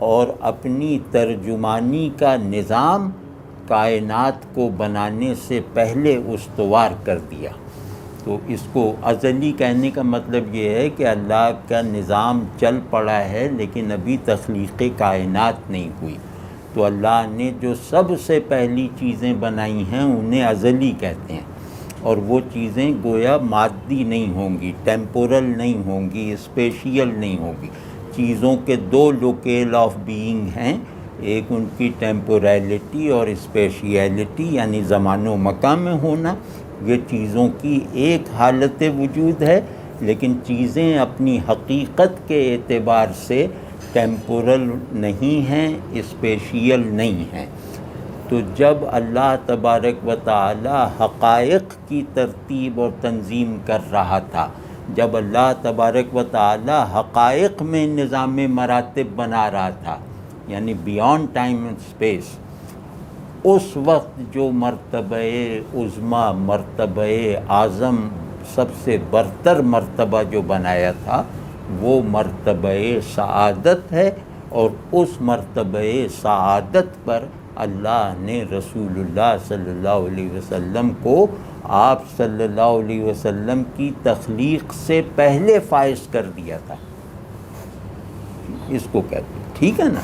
[SPEAKER 1] اور اپنی ترجمانی کا نظام کائنات کو بنانے سے پہلے استوار کر دیا۔ تو اس کو ازلی کہنے کا مطلب یہ ہے کہ اللہ کا نظام چل پڑا ہے لیکن ابھی تخلیق کائنات نہیں ہوئی، تو اللہ نے جو سب سے پہلی چیزیں بنائی ہیں انہیں ازلی کہتے ہیں، اور وہ چیزیں گویا مادی نہیں ہوں گی، ٹیمپورل نہیں ہوں گی، اسپیشیل نہیں ہوں گی۔ چیزوں کے دو لوکیل آف بینگ ہیں، ایک ان کی ٹیمپوریلٹی اور اسپیشیلٹی یعنی زمان و مکان میں ہونا، یہ چیزوں کی ایک حالت وجود ہے، لیکن چیزیں اپنی حقیقت کے اعتبار سے ٹیمپورل نہیں ہیں، اسپیشیل نہیں ہیں۔ تو جب اللہ تبارک و تعالی حقائق کی ترتیب اور تنظیم کر رہا تھا، جب اللہ تبارک و تعالی حقائق میں نظام مراتب بنا رہا تھا، یعنی بیانڈ ٹائم اینڈ اسپیس، اس وقت جو مرتبہ عظمیٰ، مرتبہ اعظم، سب سے برتر مرتبہ جو بنایا تھا وہ مرتبہ سعادت ہے، اور اس مرتبہ سعادت پر اللہ نے رسول اللہ صلی اللہ علیہ وسلم کو آپ صلی اللہ علیہ وسلم کی تخلیق سے پہلے فائز کر دیا تھا، اس کو کہتے ہیں۔ ٹھیک ہے نا؟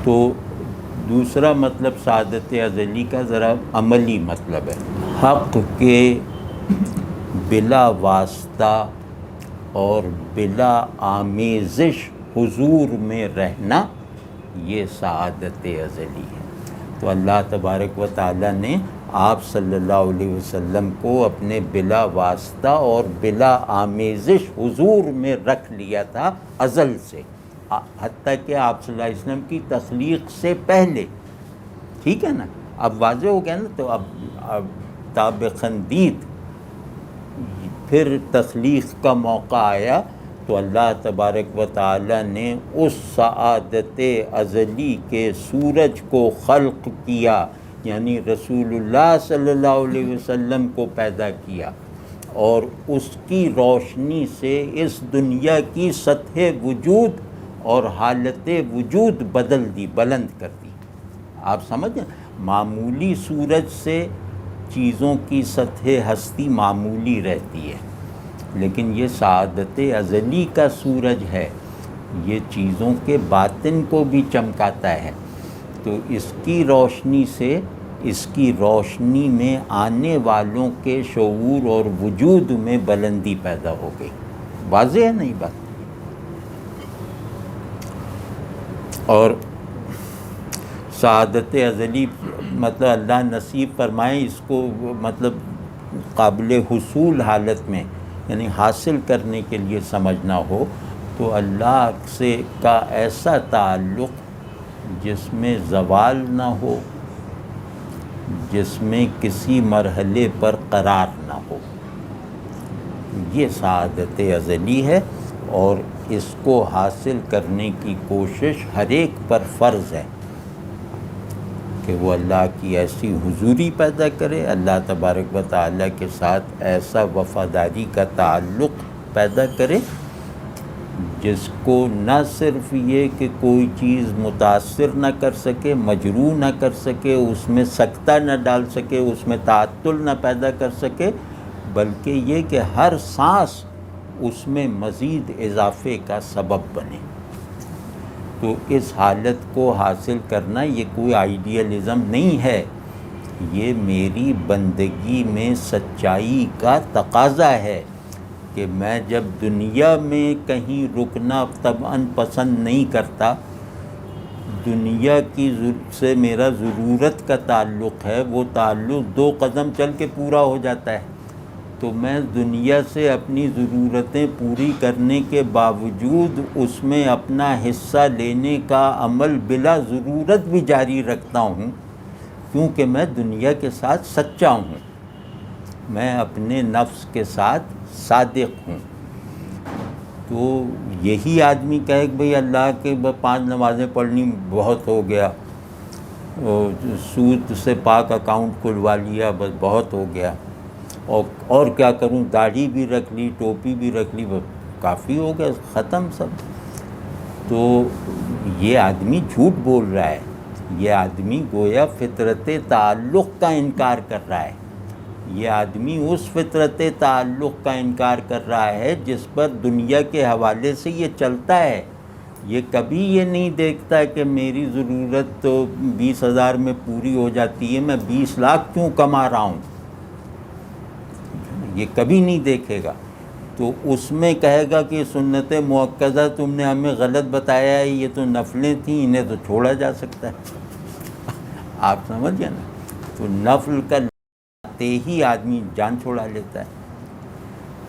[SPEAKER 1] تو دوسرا مطلب سعادت ازلی کا ذرا عملی مطلب ہے، حق کے بلا واسطہ اور بلا آمیزش حضور میں رہنا، یہ سعادت ازلی ہے۔ تو اللہ تبارک و تعالیٰ نے آپ صلی اللہ علیہ وسلم کو اپنے بلا واسطہ اور بلا آمیزش حضور میں رکھ لیا تھا ازل سے، حتیٰ کہ آپ صلی اللہ علیہ وسلم کی تخلیق سے پہلے. ٹھیک ہے نا؟ اب واضح ہو گیا نا. تو اب تاب خندید پھر تخلیق کا موقع آیا تو اللہ تبارک و تعالیٰ نے اس سعادت ازلی کے سورج کو خلق کیا، یعنی رسول اللہ صلی اللہ علیہ وسلم کو پیدا کیا، اور اس کی روشنی سے اس دنیا کی سطح وجود اور حالت وجود بدل دی، بلند کر دی. آپ سمجھیں؟ معمولی سورج سے چیزوں کی سطح ہستی معمولی رہتی ہے، لیکن یہ سعادت ازلی کا سورج ہے، یہ چیزوں کے باطن کو بھی چمکاتا ہے. تو اس کی روشنی سے، اس کی روشنی میں آنے والوں کے شعور اور وجود میں بلندی پیدا ہو گئی. واضح ہے نہیں بات؟ اور سعادت ازلی مطلب اللہ نصیب فرمائے اس کو، مطلب قابل حصول حالت میں، یعنی حاصل کرنے کے لیے سمجھنا ہو تو اللہ سے کا ایسا تعلق جس میں زوال نہ ہو، جس میں کسی مرحلے پر قرار نہ ہو، یہ سعادت ازلی ہے. اور اس کو حاصل کرنے کی کوشش ہر ایک پر فرض ہے کہ وہ اللہ کی ایسی حضوری پیدا کرے، اللہ تبارک و تعالیٰ کے ساتھ ایسا وفاداری کا تعلق پیدا کرے جس کو نہ صرف یہ کہ کوئی چیز متاثر نہ کر سکے، مجروح نہ کر سکے، اس میں سکتہ نہ ڈال سکے، اس میں تعطل نہ پیدا کر سکے، بلکہ یہ کہ ہر سانس اس میں مزید اضافے کا سبب بنے. تو اس حالت کو حاصل کرنا یہ کوئی آئیڈیلزم نہیں ہے، یہ میری بندگی میں سچائی کا تقاضا ہے کہ میں جب دنیا میں کہیں رکنا طبعاً پسند نہیں کرتا، دنیا کی سے میرا ضرورت کا تعلق ہے، وہ تعلق 2 قدم چل کے پورا ہو جاتا ہے. تو میں دنیا سے اپنی ضرورتیں پوری کرنے کے باوجود اس میں اپنا حصہ لینے کا عمل بلا ضرورت بھی جاری رکھتا ہوں، کیونکہ میں دنیا کے ساتھ سچا ہوں، میں اپنے نفس کے ساتھ صادق ہوں. تو یہی آدمی کہے کہ بھئی اللہ کے 5 نمازیں پڑھنی بہت ہو گیا، سود سے پاک اکاؤنٹ کھلوا لیا، بس بہت ہو گیا، اور کیا کروں، داڑھی بھی رکھ لی، ٹوپی بھی رکھ لی، بس کافی ہو گیا، ختم سب. تو یہ آدمی جھوٹ بول رہا ہے، یہ آدمی گویا فطرت تعلق کا انکار کر رہا ہے. یہ آدمی اس فطرت تعلق کا انکار کر رہا ہے جس پر دنیا کے حوالے سے یہ چلتا ہے. یہ کبھی یہ نہیں دیکھتا کہ میری ضرورت تو 20,000 میں پوری ہو جاتی ہے، میں 20 لاکھ کیوں کما رہا ہوں، یہ کبھی نہیں دیکھے گا. تو اس میں کہے گا کہ سنت مؤکدہ تم نے ہمیں غلط بتایا ہے، یہ تو نفلیں تھیں، انہیں تو چھوڑا جا سکتا ہے. آپ سمجھ گئے نا؟ تو نفل کا ہی آدمی جان چھوڑا لیتا ہے.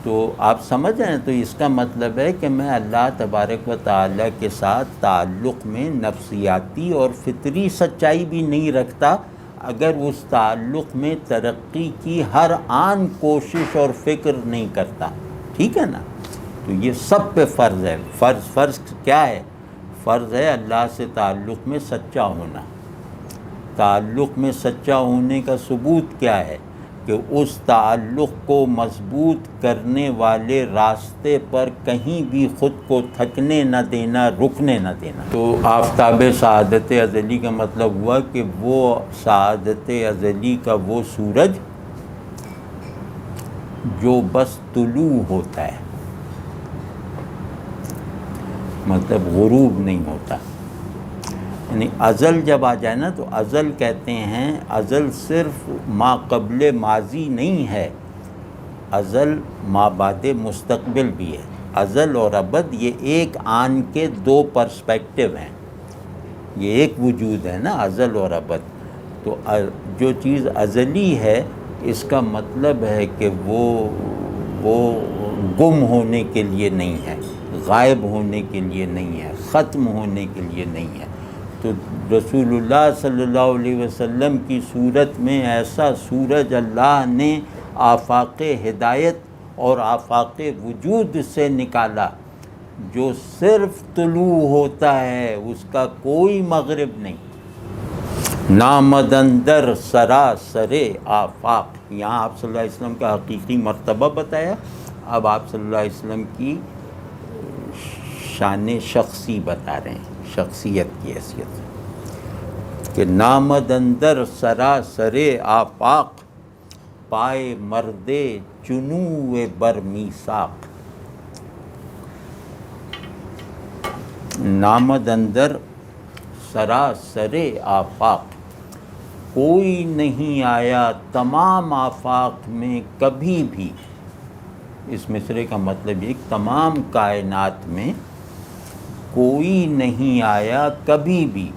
[SPEAKER 1] تو آپ سمجھ رہے ہیں؟ تو اس کا مطلب ہے کہ میں اللہ تبارک و تعالیٰ کے ساتھ تعلق میں نفسیاتی اور فطری سچائی بھی نہیں رکھتا اگر اس تعلق میں ترقی کی ہر آن کوشش اور فکر نہیں کرتا. ٹھیک ہے نا؟ تو یہ سب پہ فرض ہے. فرض کیا ہے؟ فرض ہے اللہ سے تعلق میں سچا ہونا. تعلق میں سچا ہونے کا ثبوت کیا ہے؟ کہ اس تعلق کو مضبوط کرنے والے راستے پر کہیں بھی خود کو تھکنے نہ دینا، رکنے نہ دینا. تو آفتاب سعادت ازلی کا مطلب ہوا کہ وہ سعادت ازلی کا وہ سورج جو بس طلوع ہوتا ہے، مطلب غروب نہیں ہوتا. یعنی ازل جب آ جائے نا تو ازل کہتے ہیں، ازل صرف ما قبل ماضی نہیں ہے، ازل ما بعد مستقبل بھی ہے. ازل اور ابد یہ ایک آن کے 2 پرسپیکٹیو ہیں، یہ ایک وجود ہے نا ازل اور ابد. تو جو چیز ازلی ہے اس کا مطلب ہے کہ وہ گم ہونے کے لیے نہیں ہے، غائب ہونے کے لیے نہیں ہے، ختم ہونے کے لیے نہیں ہے۔ تو رسول اللہ صلی اللہ علیہ وسلم کی صورت میں ایسا سورج اللہ نے آفاق ہدایت اور آفاق وجود سے نکالا جو صرف طلوع ہوتا ہے، اس کا کوئی مغرب نہیں۔ نامد اندر سراسر آفاق، یہاں آپ صلی اللہ علیہ وسلم کا حقیقی مرتبہ بتایا، اب آپ صلی اللہ علیہ وسلم کی شان شخصی بتا رہے ہیں، شخصیت کی حیثیت سے، کہ نامد اندر سراسر آفاق، پائے مرد چنو بر میثاق۔ نامد اندر سراسر آفاق، کوئی نہیں آیا تمام آفاق میں کبھی بھی، اس مصرعے کا مطلب یہ کہ تمام کائنات میں کوئی نہیں آیا کبھی بھی،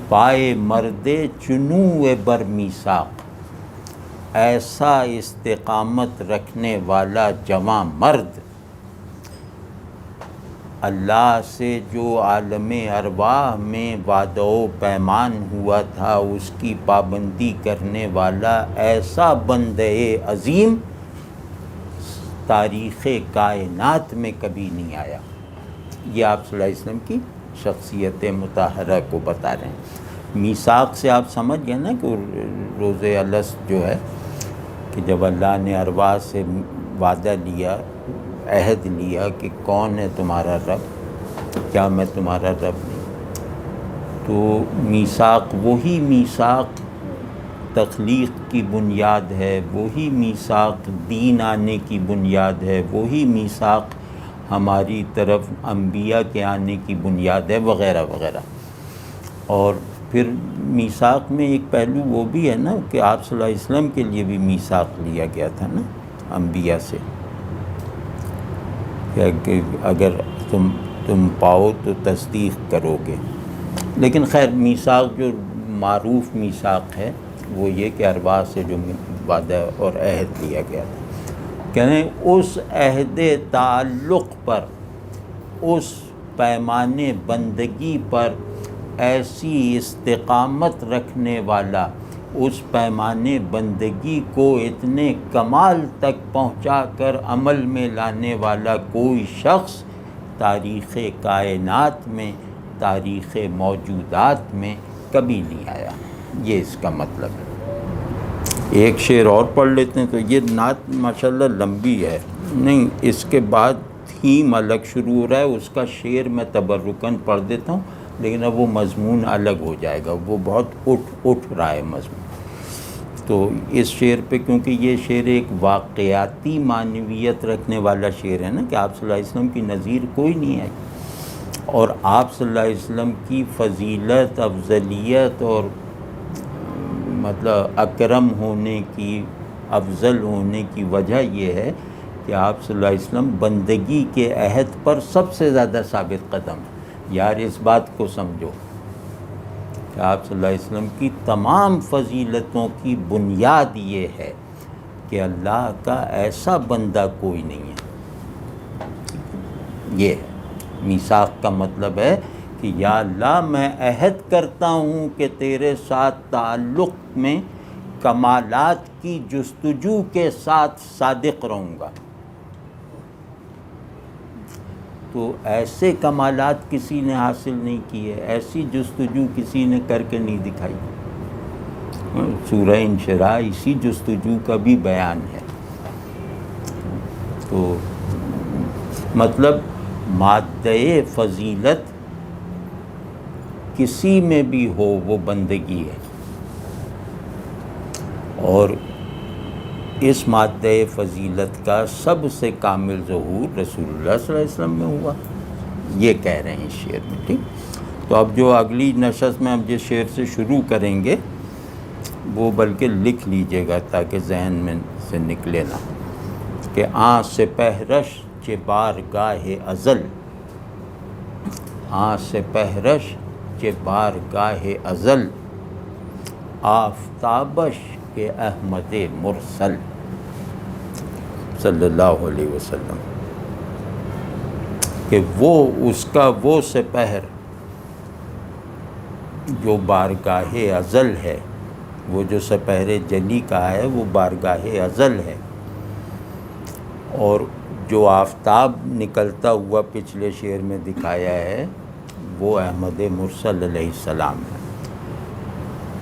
[SPEAKER 1] پائے مرد چنو بر میثاق، ایسا استقامت رکھنے والا جواں مرد، اللہ سے جو عالم ارواح میں وعدہ و پیمان ہوا تھا اس کی پابندی کرنے والا ایسا بندے عظیم تاریخ کائنات میں کبھی نہیں آیا۔ یہ آپ صلی اللہ علیہ وسلم کی شخصیت مطہرہ کو بتا رہے ہیں۔ میثاق سے آپ سمجھ گئے نا کہ روز الست جو ہے کہ جب اللہ نے ارواح سے وعدہ لیا، عہد لیا کہ کون ہے تمہارا رب، کیا میں تمہارا رب نہیں، تو میثاق، وہی میثاق تخلیق کی بنیاد ہے، وہی میثاق دین آنے کی بنیاد ہے، وہی میثاق ہماری طرف انبیاء کے آنے کی بنیاد ہے، وغیرہ وغیرہ۔ اور پھر میثاق میں ایک پہلو وہ بھی ہے نا کہ آپ صلی اللہ علیہ وسلم کے لیے بھی میثاق لیا گیا تھا نا انبیاء سے، کہ اگر تم پاؤ تو تصدیق کرو گے۔ لیکن خیر میثاق جو معروف میثاق ہے وہ یہ کہ ارواح سے جو وعدہ اور عہد لیا گیا تھا، کہنے اس عہد تعلق پر، اس پیمانے بندگی پر ایسی استقامت رکھنے والا، اس پیمانے بندگی کو اتنے کمال تک پہنچا کر عمل میں لانے والا کوئی شخص تاریخ کائنات میں، تاریخ موجودات میں کبھی نہیں آیا۔ یہ اس کا مطلب ہے۔ ایک شعر اور پڑھ لیتے ہیں، تو یہ نعت ماشاءاللہ لمبی ہے، نہیں اس کے بعد تھیم الگ شروع ہو رہا ہے، اس کا شعر میں تبرکاً پڑھ دیتا ہوں، لیکن اب وہ مضمون الگ ہو جائے گا، وہ بہت اٹھ رہا ہے مضمون۔ تو اس شعر پہ، کیونکہ یہ شعر ایک واقعاتی معنویت رکھنے والا شعر ہے نا کہ آپ صلی اللہ علیہ وسلم کی نظیر کوئی نہیں ہے، اور آپ صلی اللہ علیہ وسلم کی فضیلت، افضلیت اور مطلب اکرم ہونے کی، افضل ہونے کی وجہ یہ ہے کہ آپ صلی اللہ علیہ وسلم بندگی کے عہد پر سب سے زیادہ ثابت قدم ہیں۔ یار اس بات کو سمجھو کہ آپ صلی اللہ علیہ وسلم کی تمام فضیلتوں کی بنیاد یہ ہے کہ اللہ کا ایسا بندہ کوئی نہیں ہے۔ یہ ہے میثاق کا مطلب ہے کہ یا اللہ میں عہد کرتا ہوں کہ تیرے ساتھ تعلق میں کمالات کی جستجو کے ساتھ صادق رہوں گا۔ تو ایسے کمالات کسی نے حاصل نہیں کیے، ایسی جستجو کسی نے کر کے نہیں دکھائی۔ سورہ انشراح اسی جستجو کا بھی بیان ہے۔ تو مطلب مادہ فضیلت کسی میں بھی ہو وہ بندگی ہے، اور اس مادہ فضیلت کا سب سے کامل ظہور رسول اللہ صلی اللہ علیہ وسلم میں ہوا، یہ کہہ رہے ہیں شعر میں۔ ٹھیک، تو اب جو اگلی نشست میں ہم جس شعر سے شروع کریں گے وہ بلکہ لکھ لیجئے گا تاکہ ذہن میں سے نکلے نہ، کہ آں سپہرش چہ بارگاہ ازل، آں سپہرش چہ بارگاہ ازل، آفتابش کے احمد مرسل صلی اللہ علیہ وسلم، کہ وہ اس کا وہ سپہر جو بارگاہ ازل ہے، وہ جو سپہر جلی کا ہے وہ بارگاہ ازل ہے، اور جو آفتاب نکلتا ہوا پچھلے شعر میں دکھایا ہے وہ احمد مرسل علیہ السلام ہے۔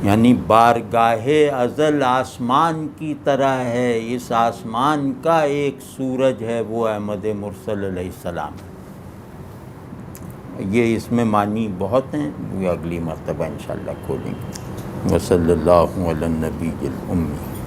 [SPEAKER 1] یعنی بارگاہ ازل آسمان کی طرح ہے، اس آسمان کا ایک سورج ہے، وہ احمد مرسل علیہ السلام ہے۔ یہ اس میں معنی بہت ہیں، وہ اگلی مرتبہ انشاءاللہ کھولیں گے۔ وصلی اللہ علی النبی الامی۔